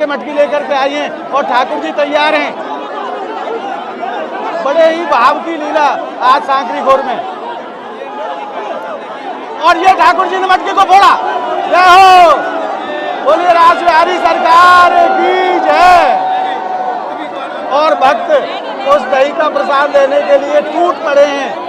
मटकी लेकर के आई हैं और ठाकुर जी तैयार हैं। बड़े ही भाव की लीला आज सांकरी खोर में, और ये ठाकुर जी ने मटकी को फोड़ा। जय हो, बोलिए राज बिहारी सरकार की जय। और भक्त उस दही का प्रसाद लेने के लिए टूट पड़े हैं।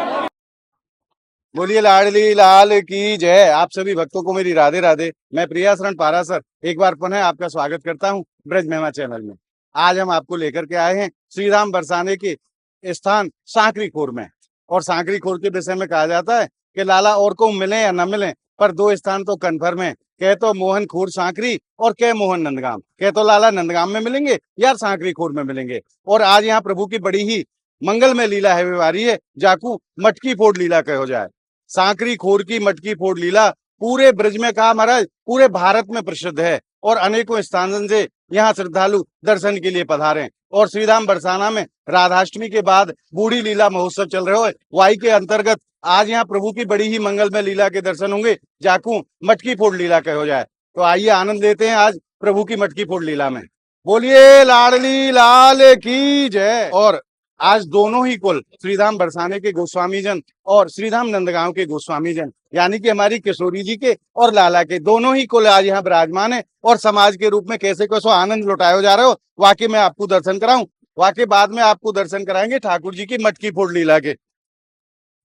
बोलिए लाडली लाल की जय। आप सभी भक्तों को मेरी राधे राधे। मैं प्रिया शरण पारासर एक बार पुनः आपका स्वागत करता हूं ब्रज महिमा चैनल में। आज हम आपको लेकर के आए हैं श्री राम बरसाने के स्थान सांकरी खोर में। और सांकरी खोर के विषय में कहा जाता है कि लाला और को मिले या न मिले, पर दो स्थान तो कन्फर्म है। कह तो मोहन खोर सांकरी और कह मोहन नंदगाम। कह तो लाला नंदगाम में मिलेंगे या सांकरी खोर में मिलेंगे। और आज यहाँ प्रभु की बड़ी ही मंगलमय लीला है विवारी है, जाकू मटकी फोड़ लीला कहो जाए। सांकरी खोर की मटकी फोड़ लीला पूरे ब्रज में कहा महाराज पूरे भारत में प्रसिद्ध है, और अनेकों स्थान से यहाँ श्रद्धालु दर्शन के लिए पधारे। और श्रीधाम बरसाना में राधाष्टमी के बाद बूढ़ी लीला महोत्सव चल रहे हो, वाई के अंतर्गत आज यहाँ प्रभु की बड़ी ही मंगलमय लीला के दर्शन होंगे, जाकू मटकी फोड़ लीला कहो जाए। तो आइए आनंद लेते हैं आज प्रभु की मटकी फोड़ लीला में। बोलिए लाडली लाल की जय। और आज दोनों ही कुल श्रीधाम बरसाने के गोस्वामी जन और श्रीधाम नंदगांव के गोस्वामी जन, यानी कि हमारी किशोरी जी के और लाला के दोनों ही कुल आज यहाँ विराजमान है। और समाज के रूप में कैसे कैसे आनंद लुटाए जा रहे हो, वाकई में आपको दर्शन कराऊं। वाकई बाद में आपको दर्शन कराएंगे ठाकुर जी की मटकी फोड़ लीला के।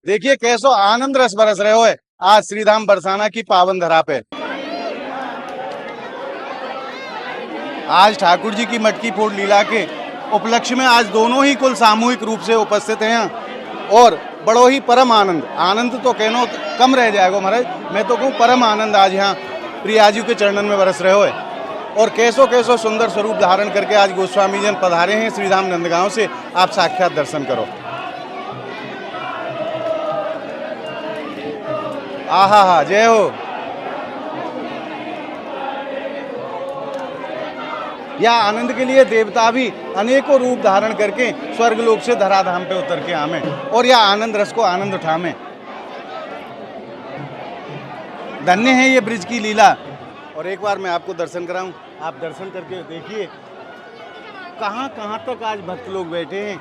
देखिए कैसो आनंद रस बरस रहे हो आज श्रीधाम बरसाना की पावन धरा पे। आज ठाकुर जी की मटकी फोड़ लीला के उपलक्ष्य में आज दोनों ही कुल सामूहिक रूप से उपस्थित हैं। और बड़ो ही परम आनंद, आनंद तो कहनो कम रह जाएगा महाराज, मैं तो कहूँ परम आनंद आज यहाँ प्रियाजू के चरणन में बरस रहे हो। और कैसो कैसो सुंदर स्वरूप धारण करके आज गोस्वामी जन पधारे हैं श्रीधाम नंदगांव से। आप साक्षात दर्शन करो। आहा हा, जय हो। या आनंद के लिए देवता भी अनेकों रूप धारण करके स्वर्ग लोक से धराधाम पे उतर के आमे और या आनंद रस को आनंद उठामे। धन्य है ये ब्रिज की लीला। और एक बार मैं आपको दर्शन कराऊं, आप दर्शन करके देखिए कहां कहां तक आज भक्त लोग बैठे हैं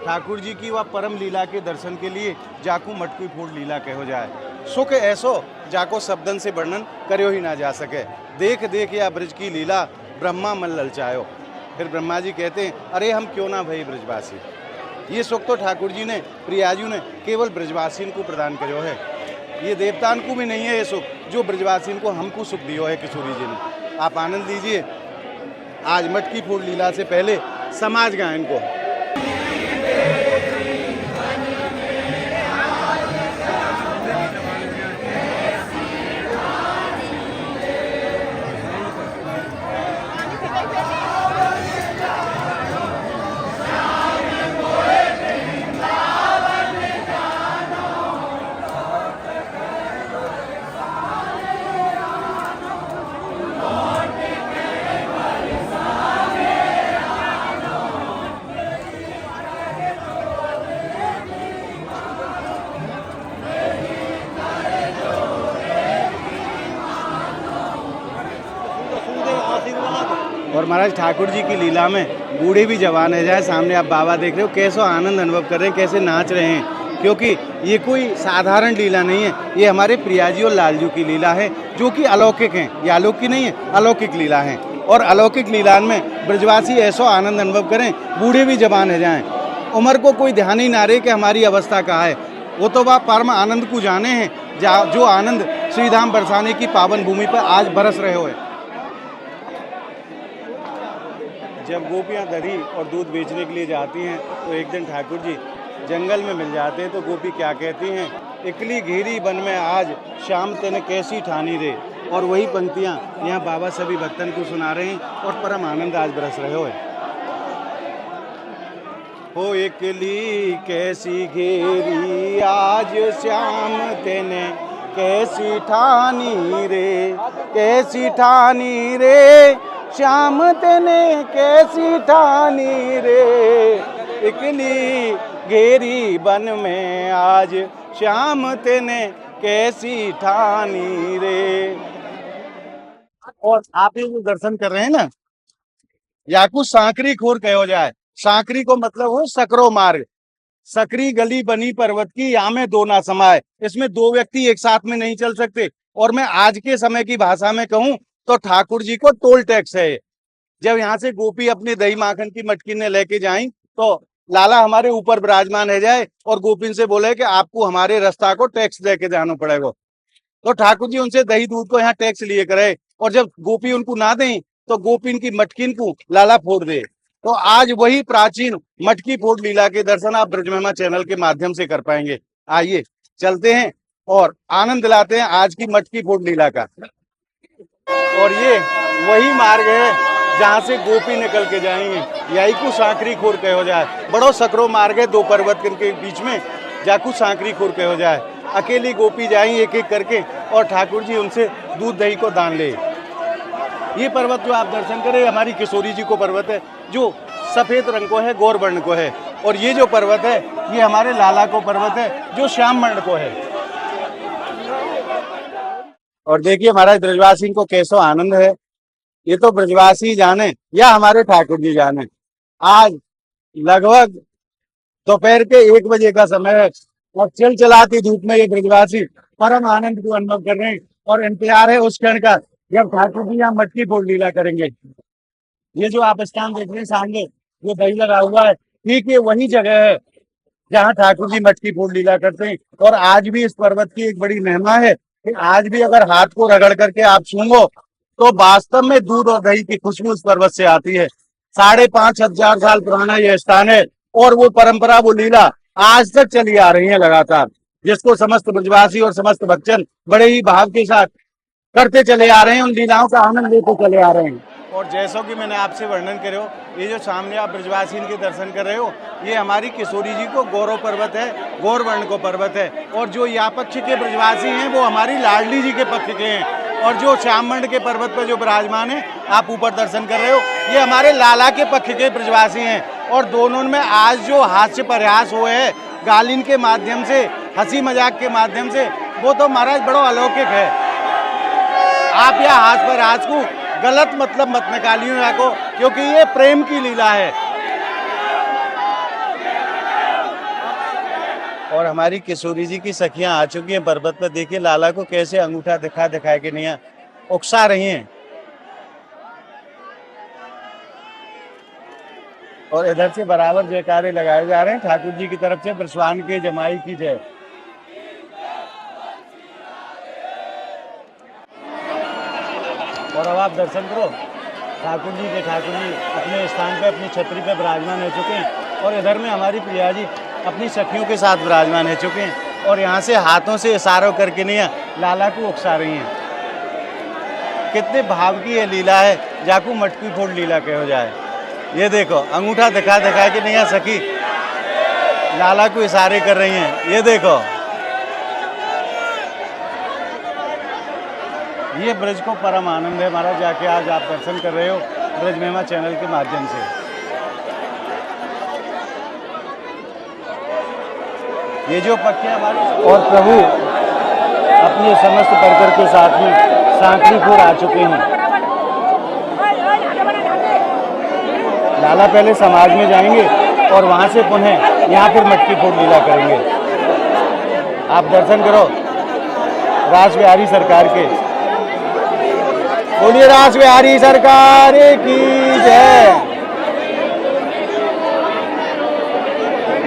ठाकुर जी की वह परम लीला के दर्शन के लिए, जाकू मटकी फोड़ लीला कहो जाए। सुख ऐसो जाको शब्दन से वर्णन करो ही ना जा सके। देख देख या ब्रिज की लीला ब्रह्मा मन ललचायो। फिर ब्रह्मा जी कहते हैं अरे हम क्यों ना भई ब्रजवासी। ये सुख तो ठाकुर जी ने प्रियाजू ने केवल ब्रजवासी को प्रदान करो है, ये देवतान को भी नहीं है ये सुख जो ब्रजवासी को हमको सुख दियो है किशोरी जी ने। आप आनंद लीजिए। आज मटकी फोड़ लीला से पहले समाज गायन को और महाराज ठाकुर जी की लीला में बूढ़े भी जवान है जाए। सामने आप बाबा देख रहे हो कैसे आनंद अनुभव कर रहे हैं, कैसे नाच रहे हैं, क्योंकि ये कोई साधारण लीला नहीं है। ये हमारे प्रियाजी और लालजू की लीला है जो कि अलौकिक है। ये अलौकिक नहीं है, अलौकिक लीला है। और अलौकिक लीला में ब्रजवासी ऐसा आनंद अनुभव करें, बूढ़े भी जवान है जाएँ। उम्र को कोई ध्यान ही ना रहे कि हमारी अवस्था कहाँ है, वो तो वह परम आनंद को जाने हैं जो आनंद श्रीधाम बरसाने की पावन भूमि पर आज बरस रहे हो। जब गोपियाँ दही और दूध बेचने के लिए जाती हैं तो एक दिन ठाकुर जी जंगल में मिल जाते हैं। तो गोपी क्या कहती हैं, इकली घेरी वन में आज शाम तेने कैसी ठानी रे। और वही पंक्तियाँ यहाँ बाबा सभी भक्तन को सुना रहे हैं और परम आनंद आज बरस रहे हो। इकली कैसी घेरी आज श्याम तेने कैसी ठानी रे, कैसी ठानी रे, श्याम तेने कैसी ठानी रे। इकली घेरी बन में आज श्याम तेने कैसी ठानी रे। और आप ये जो दर्शन कर रहे हैं ना, याकू सांकरी खोर कहो जाए। सांकरी को मतलब हो सकरो मार्ग। सकरी गली बनी पर्वत की, यहाँ में दो ना समाये। इसमें दो व्यक्ति एक साथ में नहीं चल सकते। और मैं आज के समय की भाषा में कहूं तो ठाकुर जी को टोल टैक्स है। जब यहाँ से गोपी अपनी दही माखन की मटकी ने लेके जाई तो लाला हमारे ऊपर विराजमान है जाए और गोपिन से बोले कि आपको हमारे रास्ता को टैक्स लेके जाना पड़ेगा। तो ठाकुर जी उनसे दही दूध को यहाँ टैक्स लिए करे और जब गोपी उनको ना दें तो गोपिन की मटकिन को लाला फोड़ दे। तो आज वही प्राचीन मटकी फोड़ लीला के दर्शन आप ब्रजमहिमा चैनल के माध्यम से कर पाएंगे। आइए चलते हैं और आनंद दिलाते हैं आज की मटकी फोड़ लीला का। और ये वही मार्ग है जहाँ से गोपी निकल के जाएंगे। यही को सांकरी खोर कहो जाए। बड़ो सकरो मार्ग है दो पर्वत के बीच में, जाकू सांकरी खोर कहो जाए। अकेली गोपी जाएंगी एक एक करके और ठाकुर जी उनसे दूध दही को दान ले। ये पर्वत जो आप दर्शन करें हमारी किशोरी जी को पर्वत है जो सफेद रंग को है, गौर वर्ण को है। और ये जो पर्वत है ये हमारे लाला को पर्वत है जो श्याम वर्ण को है। और देखिए महाराज ब्रजवासी को कैसा आनंद है। ये तो ब्रजवासी जाने या हमारे ठाकुर जी जाने। आज लगभग दोपहर के 1 बजे का समय है और चल चलाती धूप में ये ब्रजवासी परम आनंद को अनुभव कर रहे हैं और इंतजार है उस क्षण का जब ठाकुर जी यहाँ मटकी फोड़ लीला करेंगे। ये जो आप स्थान देख रहे हैं सामने जो दही लगा हुआ है, ठीक ये वही जगह है जहाँ ठाकुर जी मटकी फोड़ लीला करते हैं। और आज भी इस पर्वत की एक बड़ी महिमा है कि आज भी अगर हाथ को रगड़ करके आप सूंघो तो वास्तव में दूध और दही की खुशबू उस पर्वत से आती है। 5,500 साल पुराना यह स्थान है और वो परंपरा वो लीला आज तक चली आ रही है लगातार, जिसको समस्त ब्रजवासी और समस्त भक्तजन बड़े ही भाव के साथ करते चले आ रहे हैं, उन लीलाओं का आनंद लेते चले आ रहे हैं। और जैसा कि मैंने आपसे वर्णन करे हो, ये जो सामने आप ब्रजवासी के दर्शन कर रहे हो ये हमारी किशोरी जी को गौरव पर्वत है, गौर वर्ण को पर्वत है। और जो यहाँ पक्ष के ब्रजवासी हैं वो हमारी लाडली जी के पक्ष के हैं। और जो श्यामवर्ण के पर्वत पर जो विराजमान है आप ऊपर दर्शन कर रहे हो ये हमारे लाला के पक्ष के ब्रजवासी हैं। और दोनों में आज जो हास्य प्रयास हुए है गालिन के माध्यम से, हंसी मजाक के माध्यम से, वो तो महाराज बड़ो अलौकिक है। आप यह हाथ पर हाथ को गलत मतलब मत निकालिए को, क्योंकि ये प्रेम की लीला है। और हमारी किशोरी जी की सखियां आ चुकी हैं पर्वत पर। देखिए लाला को कैसे अंगूठा दिखा के नहीं उकसा रही हैं। और इधर से बराबर जयकारे लगाए जा रहे हैं ठाकुर जी की तरफ से, ब्रजवान के जमाई की जय। और अब आप दर्शन करो ठाकुर जी अपने स्थान पे अपनी छतरी पे विराजमान हो चुके हैं। और इधर में हमारी प्रिया जी अपनी सखियों के साथ विराजमान हो चुके हैं और यहाँ से हाथों से इशारों करके नहीं लाला को उकसा रही हैं। कितने भाव की ये लीला है, जाकू मटकी फोड़ लीला कहो जाए। ये देखो अंगूठा दिखा के नहीं सखी लाला को इशारे कर रही हैं। ये देखो ये ब्रज को परम आनंद है हमारा, जाके आज आप दर्शन कर रहे हो ब्रजमहिमा चैनल के माध्यम से। ये जो पक्के हमारे और प्रभु अपने समस्त परकर के साथ में सांकरी खोर आ चुके हैं। लाला पहले समाज में जाएंगे और वहां से पुनः यहाँ पर मटकी फोड़ लीला करेंगे। आप दर्शन करो रास बिहारी सरकार के। बोलिए रास बिहारी सरकार की जय।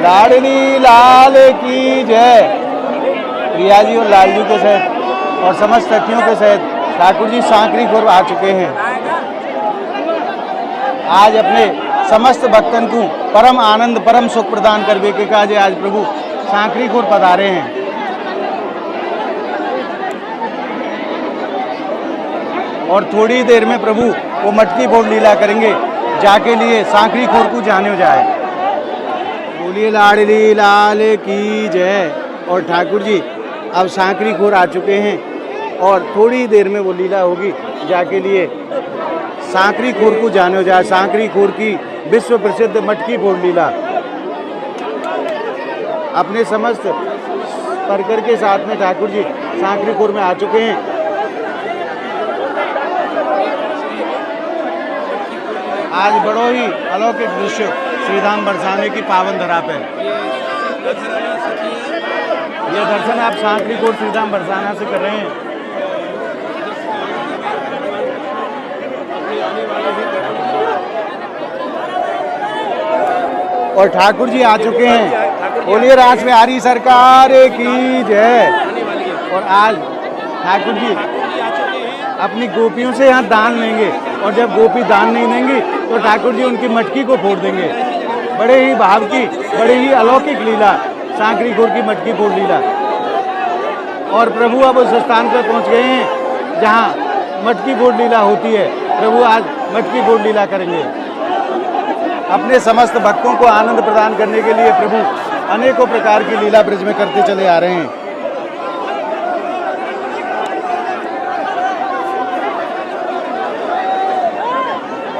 लाडली लाल की जय। प्रिया जी और लालजू के सहित और समस्त सखियों के सहित ठाकुर जी सांकरी खोर आ चुके हैं। आज अपने समस्त भक्तन को परम आनंद परम सुख प्रदान करने के काज आज प्रभु सांकरी खोर पधारे हैं। और थोड़ी देर में प्रभु वो मटकी फोड़ लीला करेंगे, जाके लिए सांकरी खोर को जाने जाए। बोलिए लाडली लाल की जय। और ठाकुर जी अब सांकरी खोर आ चुके हैं और थोड़ी देर में वो लीला होगी, जाके लिए सांकरी खोर को जाने जाए। सांकरी खोर की विश्व प्रसिद्ध मटकी फोड़ लीला अपने समस्त परकर के साथ में ठाकुर जी सांकरी खोर में आ चुके हैं। आज बड़ो ही अलौकिक दृश्य श्रीधाम बरसाने की पावन धरा पे ये दर्शन आप सांकरी कोट श्रीधाम बरसाना से कर रहे हैं। और ठाकुर जी आ चुके हैं। बोलिए राज बिहारी सरकार की जय। और आज ठाकुर जी अपनी गोपियों से यहाँ दान लेंगे और जब गोपी दान नहीं देंगी तो ठाकुर जी उनकी मटकी को फोड़ देंगे। बड़े ही भाव की, बड़े ही अलौकिक लीला सांकरी कोट की मटकी फोड़ लीला। और प्रभु अब उस स्थान पर पहुँच गए हैं जहाँ मटकी फोड़ लीला होती है। प्रभु आज मटकी फोड़ लीला करेंगे। अपने समस्त भक्तों को आनंद प्रदान करने के लिए प्रभु अनेकों प्रकार की लीला ब्रज में करते चले आ रहे हैं।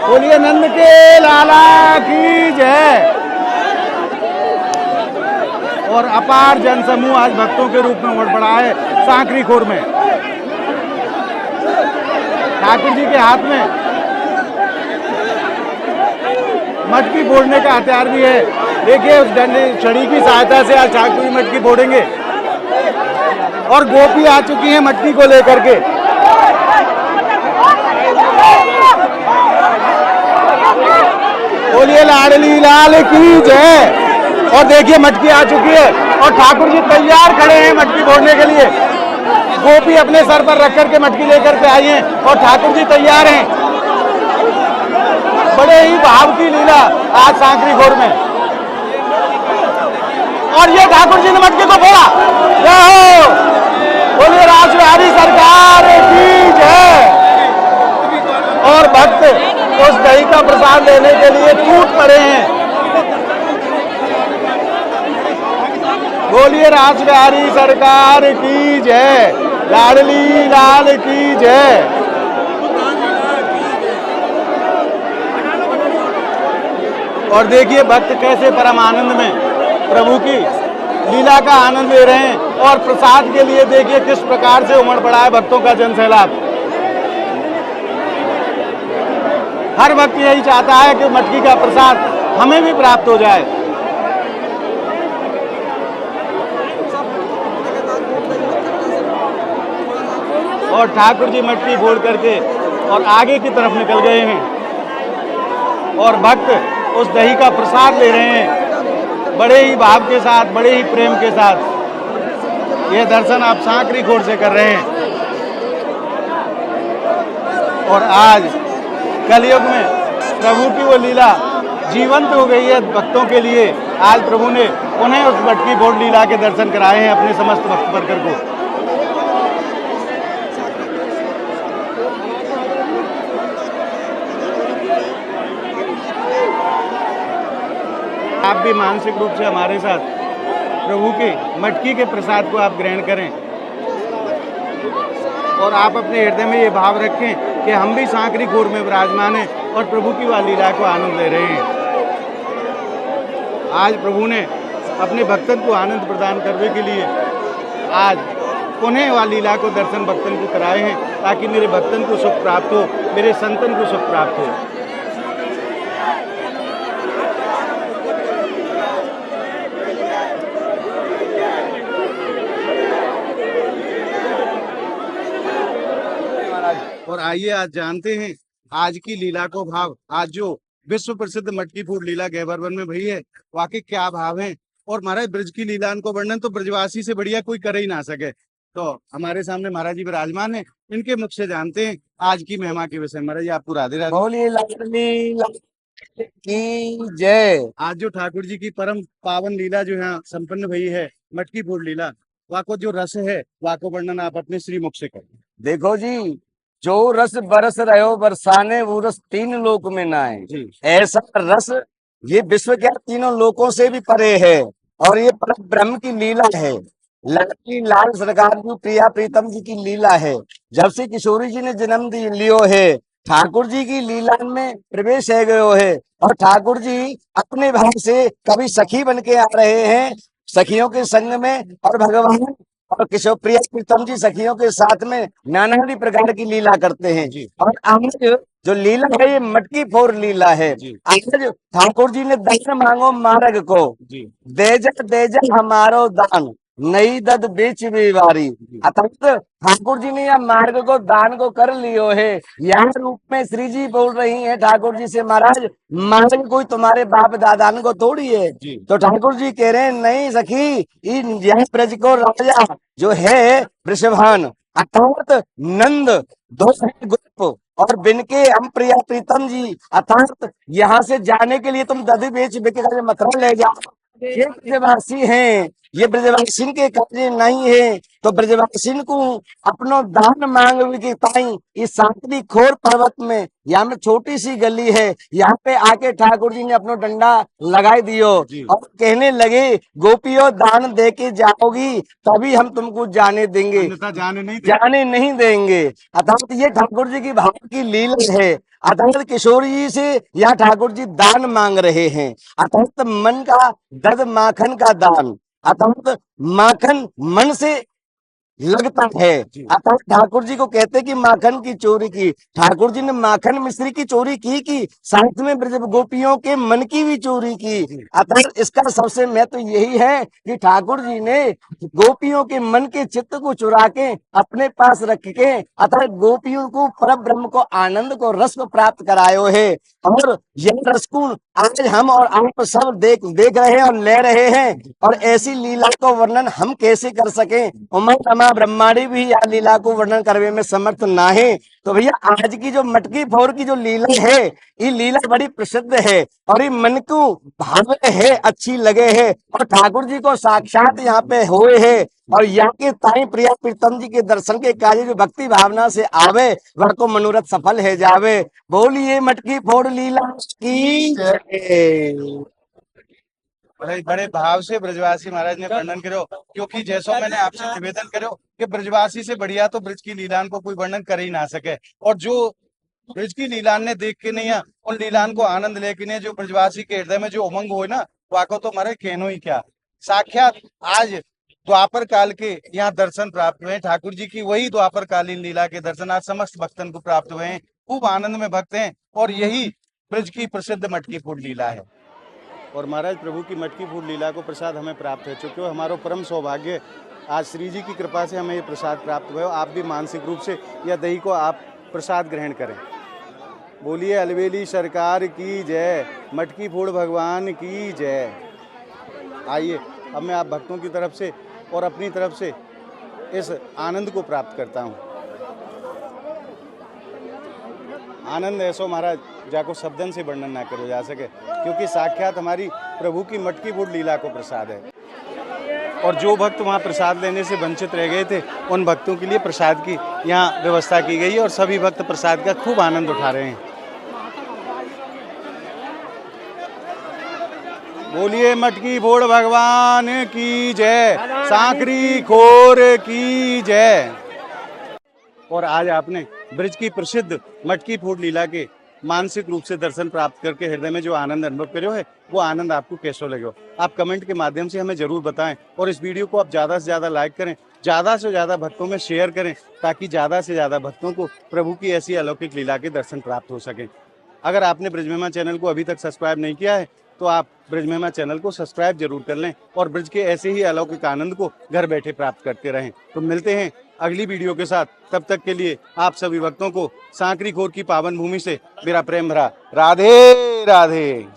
बोलिए नंद के लाला की जय। और अपार जनसमूह आज भक्तों के रूप में उमड़ पड़ा है सांकरी खोर में। ठाकुर जी के हाथ में मटकी फोड़ने का हथियार भी है। देखिए उस डंडे छड़ी की सहायता से आज ठाकुर जी मटकी फोड़ेंगे। और गोपी आ चुकी है मटकी को लेकर के। बोलिए लाडली लाल की जय। और देखिए मटकी आ चुकी है और ठाकुर जी तैयार खड़े हैं मटकी फोड़ने के लिए। गोपी अपने सर पर रख करके मटकी लेकर के आई है और ठाकुर जी तैयार हैं। बड़े ही भाव की लीला आज सांकरी खोर में। और ये ठाकुर जी ने मटकी को फोड़ा। जय हो। बोलिए राज बिहारी सरकार की जय। और भक्त उस दही का प्रसाद लेने के लिए टूट पड़े हैं। बोलिए राज बिहारी सरकार की जय। लाडली लाल की जय। और देखिए भक्त कैसे परम आनंद में प्रभु की लीला का आनंद ले रहे हैं। और प्रसाद के लिए देखिए किस प्रकार से उमड़ पड़ा है भक्तों का जन सैलाब। हर भक्त यही चाहता है कि मटकी का प्रसाद हमें भी प्राप्त हो जाए। और ठाकुर जी मटकी फोड़ करके और आगे की तरफ निकल गए हैं। और भक्त उस दही का प्रसाद ले रहे हैं बड़े ही भाव के साथ, बड़े ही प्रेम के साथ। यह दर्शन आप सांकरी खोर से कर रहे हैं। और आज कलयुग में प्रभु की वो लीला जीवंत हो गई है भक्तों के लिए। आज प्रभु ने उन्हें उस मटकी फोड़ लीला के दर्शन कराए हैं अपने समस्त भक्त वर्ग को। आप भी मानसिक रूप से हमारे साथ प्रभु के मटकी के प्रसाद को आप ग्रहण करें। और आप अपने हृदय में ये भाव रखें कि हम भी सांकरी खोर में विराजमान हैं और प्रभु की वह लीला को आनंद ले रहे हैं। आज प्रभु ने अपने भक्तन को आनंद प्रदान करने के लिए आज पुनः वह लीला को दर्शन भक्तन को कराए हैं ताकि मेरे भक्तन को सुख प्राप्त हो, मेरे संतन को सुख प्राप्त हो। और आइए आज जानते हैं आज की लीला को भाव। आज जो विश्व प्रसिद्ध मटकी फोड़ लीला गहबरवन में भई है वाकई क्या भाव है। और महाराज ब्रज की लीला को वर्णन तो ब्रजवासी से बढ़िया कोई कर ही ना सके। तो हमारे सामने महाराज जी विराजमान है, इनके मुख से जानते हैं आज की महिमा के विषय। महाराज जी आपको राधे राधे। बोलिए लाडली लाल की जय। आज जो ठाकुर जी की परम पावन लीला जो यहाँ संपन्न भई है मटकी फोड़ लीला, वाको जो रस है वाको वर्णन आप अपने श्री मुख से करें। देखो जी, जो रस बरस रहो बरसाने वो रस तीन लोक में ना है। ऐसा रस ये विश्व के तीनों लोकों से भी परे है और ये परम ब्रह्म की लीला है। लाडली लाल सरकार की प्रिया प्रीतम जी की लीला है। जब से किशोरी जी ने जन्म लियो है ठाकुर जी की लीला में प्रवेश है गयो है। और ठाकुर जी अपने भाग से कभी सखी बन के आ रहे हैं सखियों के संग में, और भगवान और किशोर प्रिया प्रीतम जी सखियों के साथ में नाना प्रकार की लीला करते हैं। और आज जो लीला है ये मटकी फोड़ लीला है। आज ठाकुर जी ने दान मांगो मार्ग को, दे जा हमारो दान, नई दद बीच बीवारी। अर्थात ठाकुर जी ने यह मार्ग को दान को कर लियो है। यह रूप में श्री जी बोल रही हैं ठाकुर जी से, महाराज मार्ग कोई तुम्हारे बाप दादा को थोड़ी है। तो ठाकुर जी कह रहे हैं नहीं सखी, यह ब्रज को राजा जो है वृषभान अर्थात नंद दो है गोप, और बिनके हम प्रिया प्रीतम जी, अर्थात यहाँ से जाने के लिए तुम दधी बेच बिके मथुरा ले जाओ। ये ब्रजवासी हैं, ये ब्रजवासी के कब्जे नहीं है। तो ब्रजवासी को अपनो दान मांग के ताई इस सांकरी खोर पर्वत में, यहाँ में छोटी सी गली है, यहाँ पे आके ठाकुर जी ने अपनो डंडा लगाई दियो और कहने लगे गोपियों दान दे के जाओगी तभी हम तुमको जाने देंगे, अन्यथा जाने नहीं देंगे। अर्थात ये ठाकुर जी की भाव की लीला है। अर्थात किशोर जी से यहाँ ठाकुर जी दान मांग रहे हैं, अर्थात मन का दर्द माखन का दान, अर्थात माखन मन से लगता है। अर्थात ठाकुर जी को कहते कि माखन की चोरी की, ठाकुर जी ने माखन मिश्री की चोरी की साथ में ब्रज गोपियों के मन की भी चोरी की। अर्थात इसका सबसे महत्व यही है कि ठाकुर जी ने गोपियों के मन के चित्त को चुरा के अपने पास रख के अर्थात गोपियों को पर ब्रह्म को आनंद को रस को प्राप्त करायो है। और यह रस को आज हम और आप सब देख रहे हैं और ले रहे हैं, और ऐसी लीला को वर्णन हम कैसे कर सके, उमा रमा ब्रह्मांडी भी यह लीला को वर्णन करने में समर्थ ना है। तो भैया आज की जो मटकी फोड़ की जो लीला है, ये लीला बड़ी प्रसिद्ध है और ये मन को भावे है, अच्छी लगे है, और ठाकुर जी को साक्षात यहाँ पे हुए है। और यहाँ के ताई प्रिया प्रीतम जी के दर्शन के कार्य जो भक्ति भावना से आवे वह को मनोरथ सफल है जावे। बोलिए मटकी फोड़ लीला की जय। बड़े बड़े भाव से ब्रजवासी महाराज ने वर्णन करो, क्योंकि जैसा मैंने आपसे निवेदन करो कि ब्रजवासी से बढ़िया तो ब्रज की लीलान को कोई वर्णन कर ही ना सके। और जो ब्रज की लीलान ने देख के नहीं है, उन लीलान को आनंद लेके नहीं, जो ब्रजवासी के हृदय में जो उमंग हो ना, वाको तो हमारे कहनो ही क्या। साक्षात आज द्वापर काल के यहाँ दर्शन प्राप्त हुए, ठाकुर जी की वही द्वापर कालीन लीला के दर्शन आज समस्त भक्तन को प्राप्त हुए हैं, खूब आनंद में भक्त हैं। और यही ब्रज की प्रसिद्ध मटकी फोड़ लीला है। और महाराज प्रभु की मटकी फोड़ लीला को प्रसाद हमें प्राप्त है, चूंकि हमारा परम सौभाग्य आज श्री जी की कृपा से हमें ये प्रसाद प्राप्त हुआ है। आप भी मानसिक रूप से या दही को आप प्रसाद ग्रहण करें। बोलिए अलवेली सरकार की जय, मटकी फोड़ भगवान की जय। आइए अब मैं आप भक्तों की तरफ से और अपनी तरफ से इस आनंद को प्राप्त करता हूँ। आनंद ऐसो महाराज जाको शब्दन से वर्णन ना करो जा सके, क्योंकि साक्षात हमारी प्रभु की मटकी फोड़ लीला को प्रसाद है। और जो भक्त वहाँ प्रसाद लेने से वंचित रह गए थे, उन भक्तों के लिए प्रसाद की यहाँ व्यवस्था की गई है और सभी भक्त प्रसाद का खूब आनंद उठा रहे हैं। बोलिए मटकी फोड़ भगवान की जय, सांकरी खोर की जय। और आज आपने ब्रज की प्रसिद्ध मटकी फोड़ लीला के मानसिक रूप से दर्शन प्राप्त करके हृदय में जो आनंद अनुभव करो है, वो आनंद आपको कैसा लगे, आप कमेंट के माध्यम से हमें जरूर बताएं। और इस वीडियो को आप ज़्यादा से ज़्यादा लाइक करें, ज़्यादा से ज़्यादा भक्तों में शेयर करें, ताकि ज़्यादा से ज़्यादा भक्तों को प्रभु की ऐसी अलौकिक लीला के दर्शन प्राप्त हो सकें। अगर आपने ब्रज महिमा चैनल को अभी तक सब्सक्राइब नहीं किया है तो आप ब्रज महिमा चैनल को सब्सक्राइब जरूर कर लें और ब्रज के ऐसे ही अलौकिक आनंद को घर बैठे प्राप्त करते रहें। तो मिलते हैं अगली वीडियो के साथ, तब तक के लिए आप सभी भक्तों को सांकरी खोर की पावन भूमि से मेरा प्रेम भरा राधे राधे।